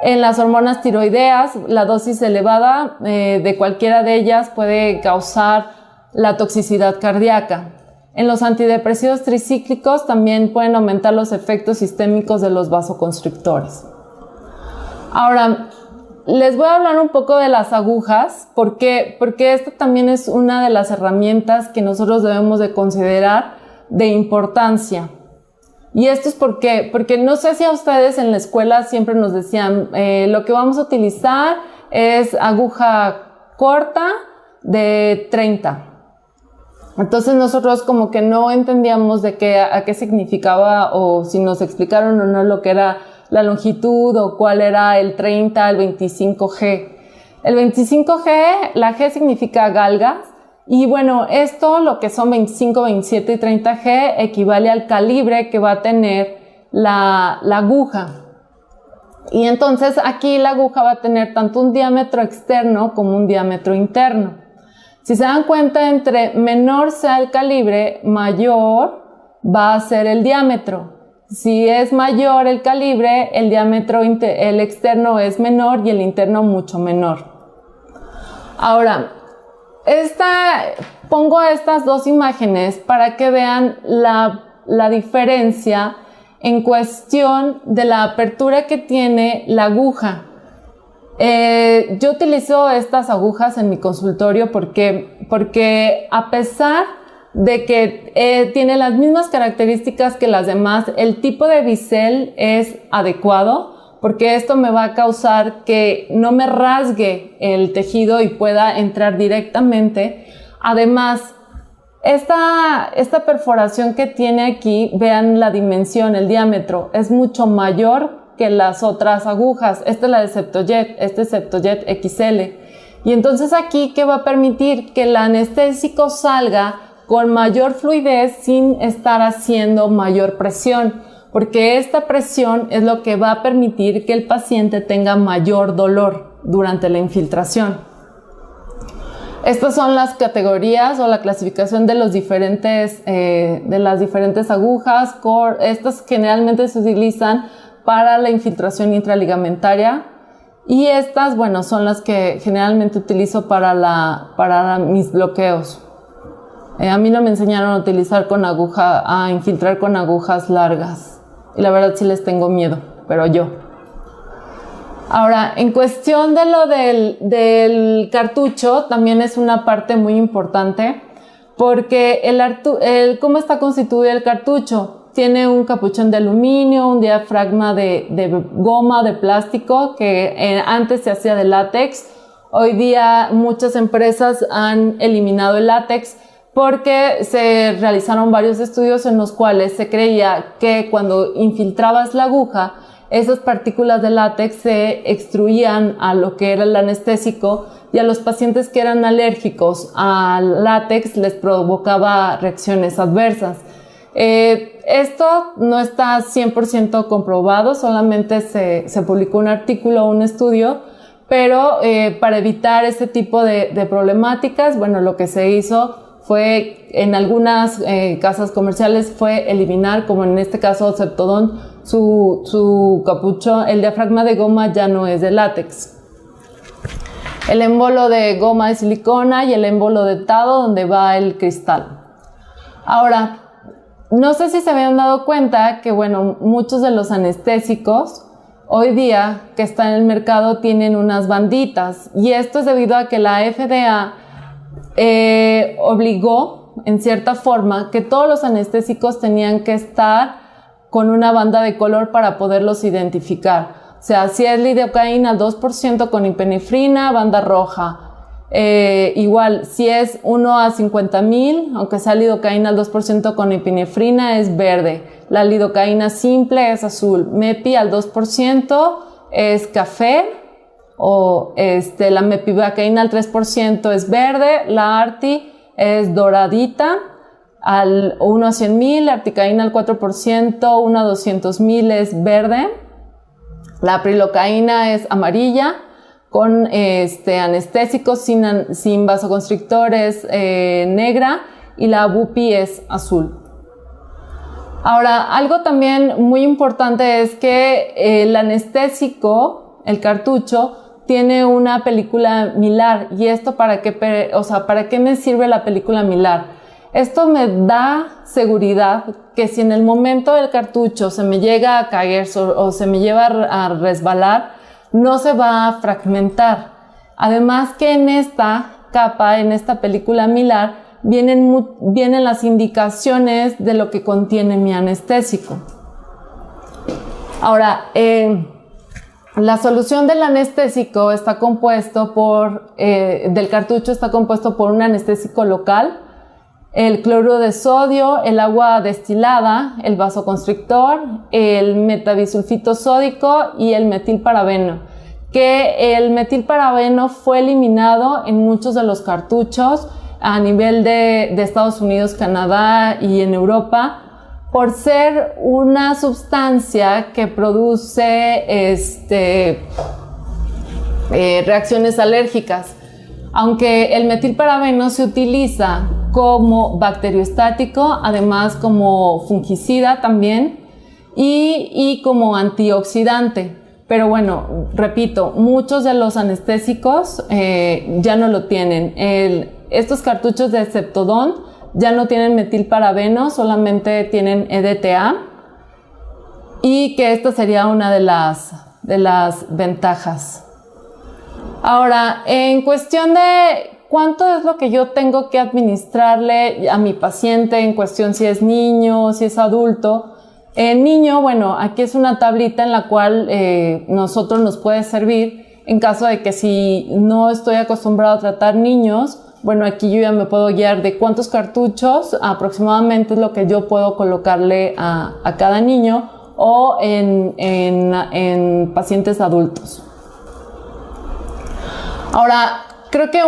En las hormonas tiroideas, la dosis elevada de cualquiera de ellas puede causar la toxicidad cardíaca. En los antidepresivos tricíclicos también pueden aumentar los efectos sistémicos de los vasoconstrictores. Ahora, les voy a hablar un poco de las agujas, porque esta también es una de las herramientas que nosotros debemos de considerar de importancia. Y esto es porque no sé si a ustedes en la escuela siempre nos decían, lo que vamos a utilizar es aguja corta de 30. Entonces nosotros como que no entendíamos a qué significaba, o si nos explicaron o no lo que era la longitud o cuál era el 30, el 25G. El 25G, la G significa galgas, y bueno, esto lo que son 25, 27 y 30G equivale al calibre que va a tener la aguja. Y entonces aquí la aguja va a tener tanto un diámetro externo como un diámetro interno. Si se dan cuenta, entre menor sea el calibre, mayor va a ser el diámetro. Si es mayor el calibre, el diámetro el externo es menor y el interno mucho menor. Ahora, pongo estas dos imágenes para que vean la diferencia en cuestión de la apertura que tiene la aguja. Yo utilizo estas agujas en mi consultorio porque a pesar de que tiene las mismas características que las demás, el tipo de bisel es adecuado, porque esto me va a causar que no me rasgue el tejido y pueda entrar directamente. Además, esta perforación que tiene aquí, vean la dimensión, el diámetro, es mucho mayor que las otras agujas. Esta es la de Septojet, este es Septojet XL. Y entonces aquí, ¿qué va a permitir? Que el anestésico salga con mayor fluidez sin estar haciendo mayor presión, porque esta presión es lo que va a permitir que el paciente tenga mayor dolor durante la infiltración. Estas son las categorías o la clasificación de las diferentes agujas. Estas generalmente se utilizan para la infiltración intraligamentaria y estas, bueno, son las que generalmente utilizo para mis bloqueos. A mí no me enseñaron a utilizar a infiltrar con agujas largas y la verdad sí les tengo miedo, pero yo. Ahora, en cuestión de lo del cartucho, también es una parte muy importante porque ¿cómo está constituido el cartucho? Tiene un capuchón de aluminio, un diafragma de goma, de plástico, que antes se hacía de látex. Hoy día muchas empresas han eliminado el látex porque se realizaron varios estudios en los cuales se creía que cuando infiltrabas la aguja, esas partículas de látex se extruían a lo que era el anestésico y a los pacientes que eran alérgicos al látex les provocaba reacciones adversas. Esto no está 100% comprobado, solamente se publicó un artículo, un estudio, pero para evitar este tipo de problemáticas, bueno, lo que se hizo fue, en algunas casas comerciales, fue eliminar, como en este caso Septodont, su capuchón, el diafragma de goma ya no es de látex. El émbolo de goma de silicona y el émbolo de tado donde va el cristal. Ahora, no sé si se habían dado cuenta que, bueno, muchos de los anestésicos hoy día que están en el mercado tienen unas banditas y esto es debido a que la FDA obligó en cierta forma que todos los anestésicos tenían que estar con una banda de color para poderlos identificar. O sea, si es lidocaína 2% con epinefrina, banda roja. Igual, si es 1 a 50,000, aunque sea lidocaína al 2% con epinefrina, es verde. La lidocaína simple es azul. MEPI al 2% es café. O la mepivacaína al 3% es verde. La ARTI es doradita. Al 1 a 100,000, la articaína al 4%, 1 a 200,000 es verde. La prilocaína es amarilla, con anestésicos sin vasoconstrictores, negra, y la bupi es azul. Ahora, algo también muy importante es que el anestésico, el cartucho, tiene una película milar. ¿Y esto para qué me sirve la película milar? Esto me da seguridad que si en el momento del cartucho se me llega a caer o se me lleva a resbalar, no se va a fragmentar. Además que en esta capa, en esta película milar, vienen las indicaciones de lo que contiene mi anestésico. Ahora, la solución del anestésico está compuesto del cartucho está compuesto por un anestésico local, el cloruro de sodio, el agua destilada, el vasoconstrictor, el metabisulfito sódico y el metilparabeno. Que el metilparabeno fue eliminado en muchos de los cartuchos a nivel de Estados Unidos, Canadá y en Europa por ser una sustancia que produce reacciones alérgicas. Aunque el metilparabeno se utiliza como bacteriostático, además como fungicida también y como antioxidante. Pero bueno, repito, muchos de los anestésicos ya no lo tienen. Estos cartuchos de Septodont ya no tienen metilparabeno, solamente tienen EDTA, y que esta sería una de las ventajas. Ahora, en cuestión de cuánto es lo que yo tengo que administrarle a mi paciente, en cuestión si es niño, si es adulto, El niño, bueno, aquí es una tablita en la cual nosotros nos puede servir en caso de que si no estoy acostumbrado a tratar niños, bueno, aquí yo ya me puedo guiar de cuántos cartuchos aproximadamente es lo que yo puedo colocarle a cada niño o en pacientes adultos. Ahora, creo que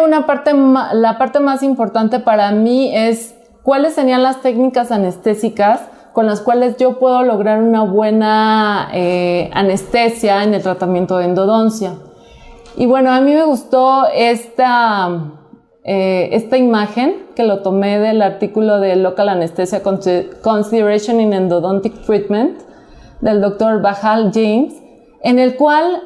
la parte más importante para mí es cuáles serían las técnicas anestésicas con las cuales yo puedo lograr una buena anestesia en el tratamiento de endodoncia. Y bueno, a mí me gustó esta imagen que lo tomé del artículo de Local Anesthesia Consideration in Endodontic Treatment del Dr. Bajal James, en el cual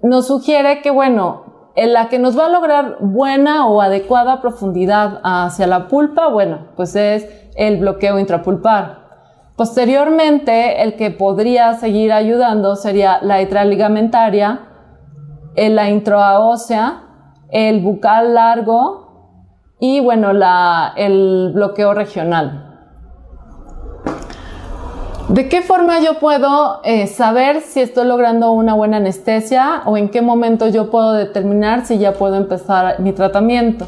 nos sugiere que, bueno, la que nos va a lograr buena o adecuada profundidad hacia la pulpa, bueno, pues es el bloqueo intrapulpar. Posteriormente, el que podría seguir ayudando sería la intraligamentaria, la intraósea, el bucal largo y, bueno, el bloqueo regional. ¿De qué forma yo puedo saber si estoy logrando una buena anestesia o en qué momento yo puedo determinar si ya puedo empezar mi tratamiento?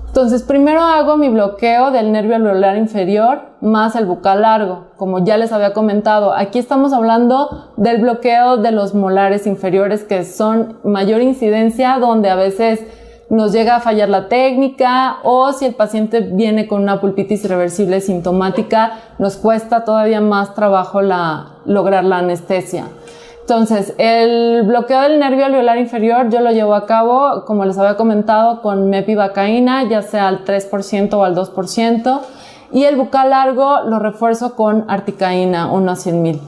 Entonces, primero hago mi bloqueo del nervio alveolar inferior más el bucal largo. Como ya les había comentado, aquí estamos hablando del bloqueo de los molares inferiores, que son mayor incidencia, donde a veces nos llega a fallar la técnica, o si el paciente viene con una pulpitis irreversible sintomática, nos cuesta todavía más trabajo lograr la anestesia. Entonces, el bloqueo del nervio alveolar inferior yo lo llevo a cabo, como les había comentado, con mepivacaína, ya sea al 3% o al 2%, y el bucal largo lo refuerzo con articaína, 1 a 100,000.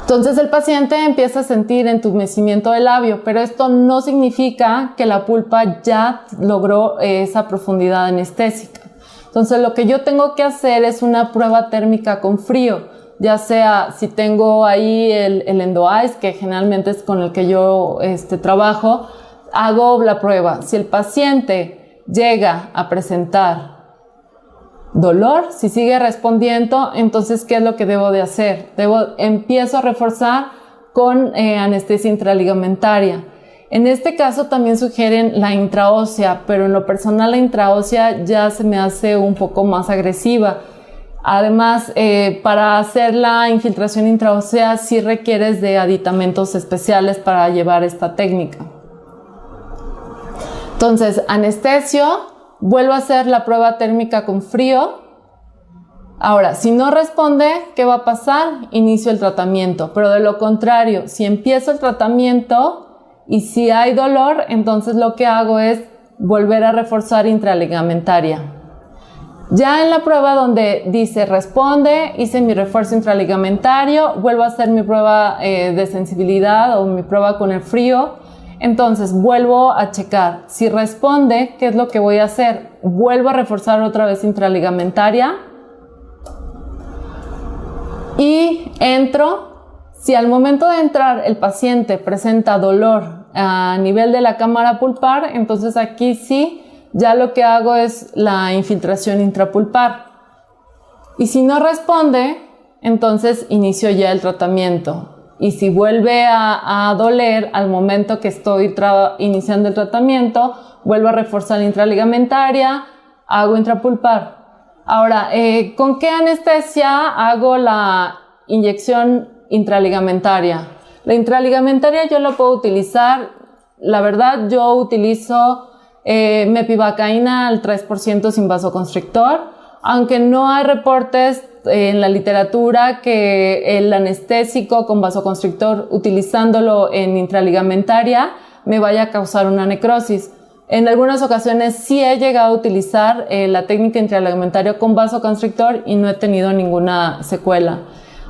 Entonces el paciente empieza a sentir entumecimiento del labio, pero esto no significa que la pulpa ya logró esa profundidad anestésica. Entonces lo que yo tengo que hacer es una prueba térmica con frío, ya sea si tengo ahí el EndoIce, que generalmente es con el que yo trabajo, hago la prueba. Si el paciente llega a presentar dolor, si sigue respondiendo, entonces ¿qué es lo que debo de hacer? Empiezo a reforzar con anestesia intraligamentaria. En este caso también sugieren la intraósea, pero en lo personal la intraósea ya se me hace un poco más agresiva. Además, para hacer la infiltración intraósea sí requieres de aditamentos especiales para llevar esta técnica. Entonces, anestesio, vuelvo a hacer la prueba térmica con frío. Ahora, si no responde, ¿qué va a pasar? Inicio el tratamiento. Pero de lo contrario, si empiezo el tratamiento y si hay dolor, entonces lo que hago es volver a reforzar intraligamentaria. Ya en la prueba donde dice responde, hice mi refuerzo intraligamentario, vuelvo a hacer mi prueba de sensibilidad o mi prueba con el frío. Entonces vuelvo a checar. Si responde, ¿qué es lo que voy a hacer? Vuelvo a reforzar otra vez intraligamentaria y entro. Si al momento de entrar el paciente presenta dolor a nivel de la cámara pulpar, entonces aquí sí, ya lo que hago es la infiltración intrapulpar. Y si no responde, entonces inicio ya el tratamiento. Y si vuelve a doler al momento que estoy iniciando el tratamiento, vuelvo a reforzar la intraligamentaria, hago intrapulpar. Ahora, ¿con qué anestesia hago la inyección intraligamentaria? La intraligamentaria yo la puedo utilizar, la verdad yo utilizo mepivacaína al 3% sin vasoconstrictor, aunque no hay reportes en la literatura que el anestésico con vasoconstrictor utilizándolo en intraligamentaria me vaya a causar una necrosis. En algunas ocasiones sí he llegado a utilizar la técnica intraligamentaria con vasoconstrictor y no he tenido ninguna secuela.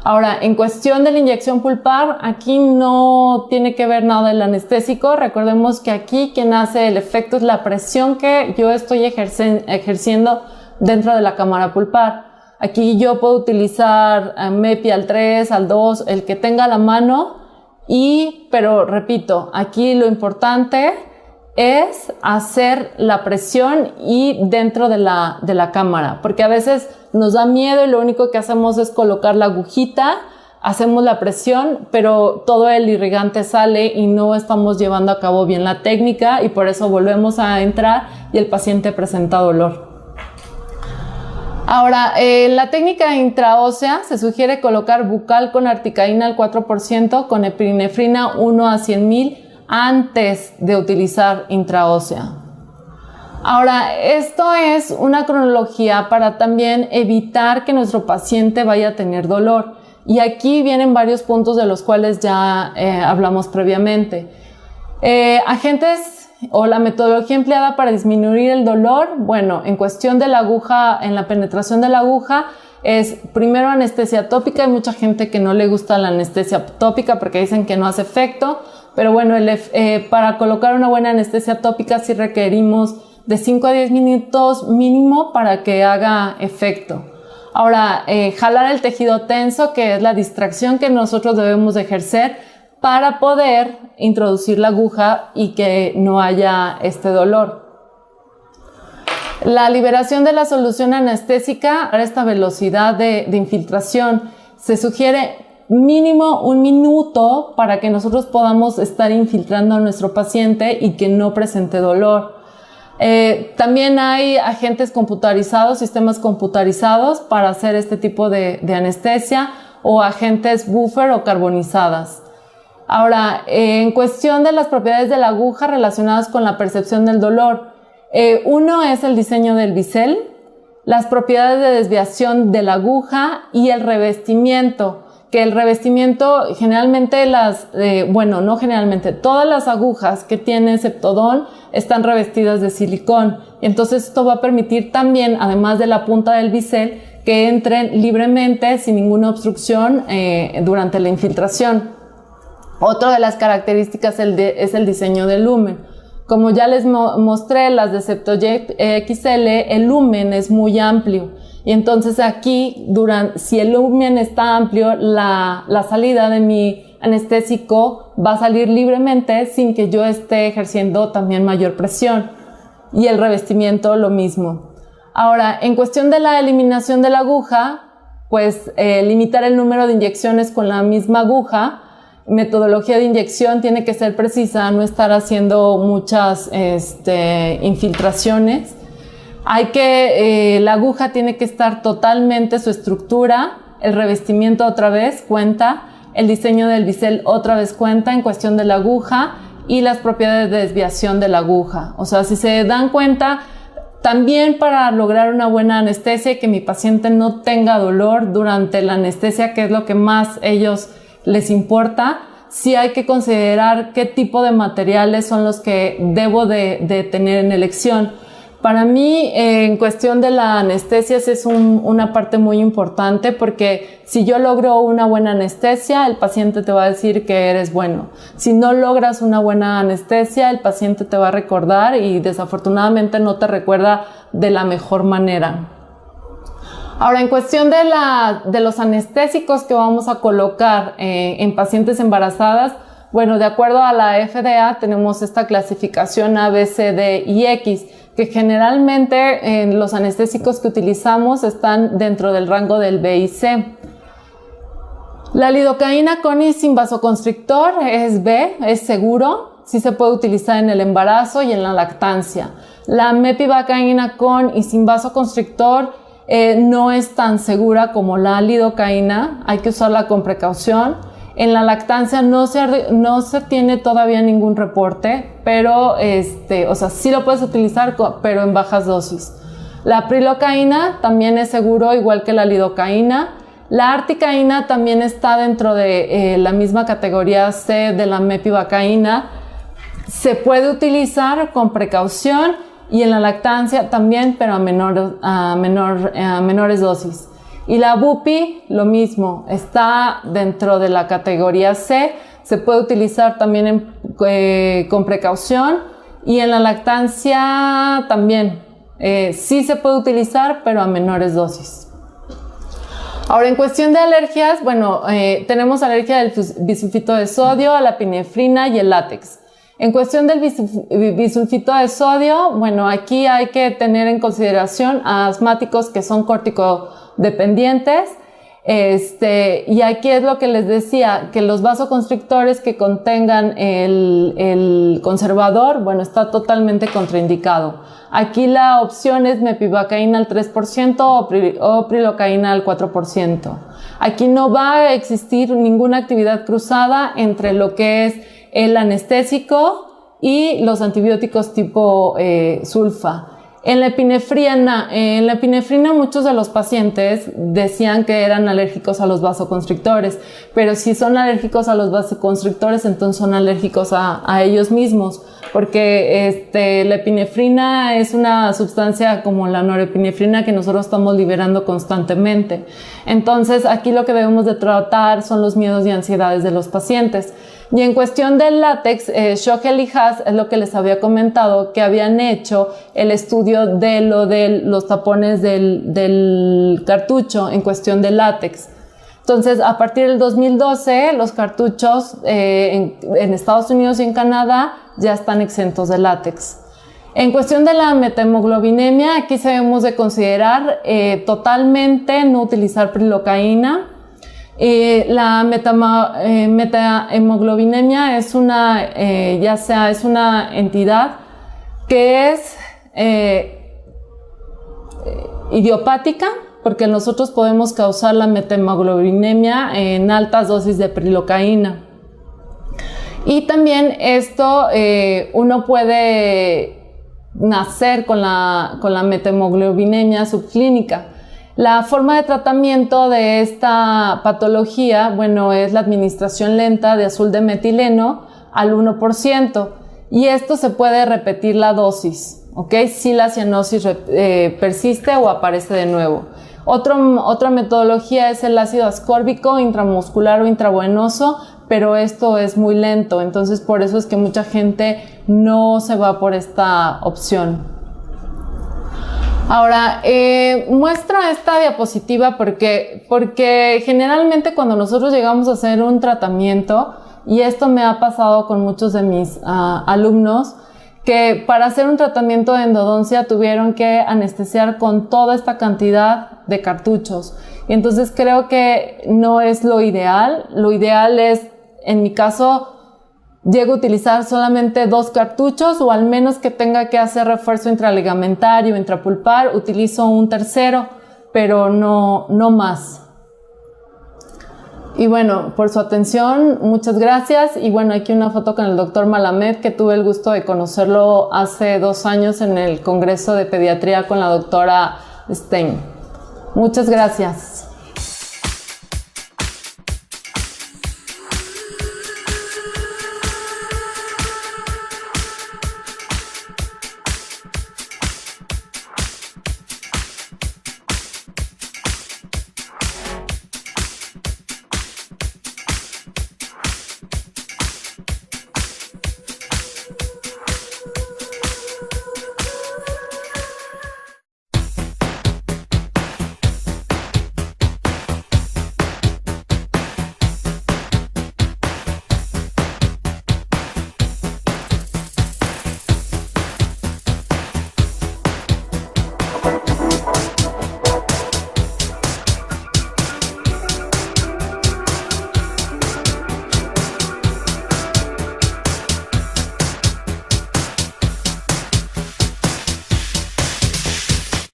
Ahora, en cuestión de la inyección pulpar, aquí no tiene que ver nada el anestésico. Recordemos que aquí quien hace el efecto es la presión que yo estoy ejerciendo dentro de la cámara pulpar. Aquí yo puedo utilizar MEPI al 3, al 2, el que tenga a la mano, pero repito, aquí lo importante es hacer la presión y dentro de la cámara, porque a veces nos da miedo y lo único que hacemos es colocar la agujita, hacemos la presión, pero todo el irrigante sale y no estamos llevando a cabo bien la técnica y por eso volvemos a entrar y el paciente presenta dolor. Ahora, en la técnica intraósea se sugiere colocar bucal con articaína al 4% con epinefrina 1 a 100,000 antes de utilizar intraósea. Ahora, esto es una cronología para también evitar que nuestro paciente vaya a tener dolor. Y aquí vienen varios puntos de los cuales ya hablamos previamente. Agentes o la metodología empleada para disminuir el dolor, bueno, en cuestión de la aguja, en la penetración de la aguja, es primero anestesia tópica. Hay mucha gente que no le gusta la anestesia tópica porque dicen que no hace efecto, pero bueno, para colocar una buena anestesia tópica sí requerimos de 5 a 10 minutos mínimo para que haga efecto. Ahora, jalar el tejido tenso, que es la distracción que nosotros debemos de ejercer para poder introducir la aguja y que no haya este dolor. La liberación de la solución anestésica a esta velocidad de infiltración. Se sugiere mínimo 1 minuto para que nosotros podamos estar infiltrando a nuestro paciente y que no presente dolor. También hay agentes computarizados, sistemas computarizados para hacer este tipo de anestesia o agentes buffer o carbonizadas. Ahora, en cuestión de las propiedades de la aguja relacionadas con la percepción del dolor, uno es el diseño del bisel, las propiedades de desviación de la aguja y el revestimiento, que el revestimiento generalmente no generalmente, todas las agujas que tienen Septodon están revestidas de silicón. Y entonces esto va a permitir también, además de la punta del bisel, que entren libremente sin ninguna obstrucción durante la infiltración. Otra de las características es el diseño del lumen. Como ya les mostré, las de Septojet XL, el lumen es muy amplio. Y entonces aquí, si el lumen está amplio, la salida de mi anestésico va a salir libremente sin que yo esté ejerciendo también mayor presión. Y el revestimiento lo mismo. Ahora, en cuestión de la eliminación de la aguja, pues limitar el número de inyecciones con la misma aguja. Metodología de inyección tiene que ser precisa, no estar haciendo muchas infiltraciones. La aguja tiene que estar totalmente su estructura, el revestimiento otra vez cuenta, el diseño del bisel otra vez cuenta en cuestión de la aguja y las propiedades de desviación de la aguja. O sea, si se dan cuenta, también para lograr una buena anestesia y que mi paciente no tenga dolor durante la anestesia, que es lo que más ellos les importa, sí hay que considerar qué tipo de materiales son los que debo de tener en elección. Para mí, en cuestión de la anestesia, es una parte muy importante porque si yo logro una buena anestesia, el paciente te va a decir que eres bueno. Si no logras una buena anestesia, el paciente te va a recordar y desafortunadamente no te recuerda de la mejor manera. Ahora, en cuestión de los anestésicos que vamos a colocar en pacientes embarazadas, bueno, de acuerdo a la FDA tenemos esta clasificación A, B, C, D y X, que generalmente los anestésicos que utilizamos están dentro del rango del B y C. La lidocaína con y sin vasoconstrictor es B, es seguro, sí se puede utilizar en el embarazo y en la lactancia. La mepivacaína con y sin vasoconstrictor no es tan segura como la lidocaína, hay que usarla con precaución. En la lactancia no se tiene todavía ningún reporte, pero sí lo puedes utilizar, pero en bajas dosis. La prilocaína también es seguro, igual que la lidocaína. La articaína también está dentro de la misma categoría C de la mepivacaína. Se puede utilizar con precaución y en la lactancia también, pero a menores dosis. Y la bupi, lo mismo, está dentro de la categoría C, se puede utilizar también con precaución y en la lactancia también, sí se puede utilizar, pero a menores dosis. Ahora, en cuestión de alergias, bueno, tenemos alergia del bisulfito de sodio, a la epinefrina y el látex. En cuestión del bisulfito de sodio, bueno, aquí hay que tener en consideración a asmáticos que son corticodependientes. Y aquí es lo que les decía, que los vasoconstrictores que contengan el conservador, bueno, está totalmente contraindicado. Aquí la opción es mepivacaína al 3% o prilocaína al 4%. Aquí no va a existir ninguna actividad cruzada entre lo que es el anestésico y los antibióticos tipo sulfa. En la epinefrina muchos de los pacientes decían que eran alérgicos a los vasoconstrictores, pero si son alérgicos a los vasoconstrictores, entonces son alérgicos a ellos mismos, porque la epinefrina es una sustancia como la norepinefrina que nosotros estamos liberando constantemente. Entonces aquí lo que debemos de tratar son los miedos y ansiedades de los pacientes. Y en cuestión del látex, Schogel y Haas es lo que les había comentado, que habían hecho el estudio de los tapones del cartucho en cuestión del látex. Entonces, a partir del 2012, los cartuchos en Estados Unidos y en Canadá ya están exentos de látex. En cuestión de la metahemoglobinemia, aquí debemos de considerar totalmente no utilizar prilocaína. La metahemoglobinemia es una entidad que es idiopática, porque nosotros podemos causar la metahemoglobinemia en altas dosis de prilocaína. Y también esto uno puede nacer con la metahemoglobinemia subclínica. La forma de tratamiento de esta patología, bueno, es la administración lenta de azul de metileno al 1%, y esto se puede repetir la dosis, ¿ok? Si la cianosis persiste o aparece de nuevo. Otra metodología es el ácido ascórbico intramuscular o intravenoso, pero esto es muy lento, entonces por eso es que mucha gente no se va por esta opción. Ahora, muestra esta diapositiva porque generalmente cuando nosotros llegamos a hacer un tratamiento, y esto me ha pasado con muchos de mis alumnos, que para hacer un tratamiento de endodoncia tuvieron que anestesiar con toda esta cantidad de cartuchos. Y entonces creo que no es lo ideal. Lo ideal es, en mi caso, llego a utilizar solamente 2 cartuchos, o al menos que tenga que hacer refuerzo intraligamentario, intrapulpar, utilizo un tercero, pero no más. Y bueno, por su atención, muchas gracias. Y bueno, aquí una foto con el doctor Malamed, que tuve el gusto de conocerlo hace 2 años en el Congreso de Pediatría con la doctora Stein. Muchas gracias.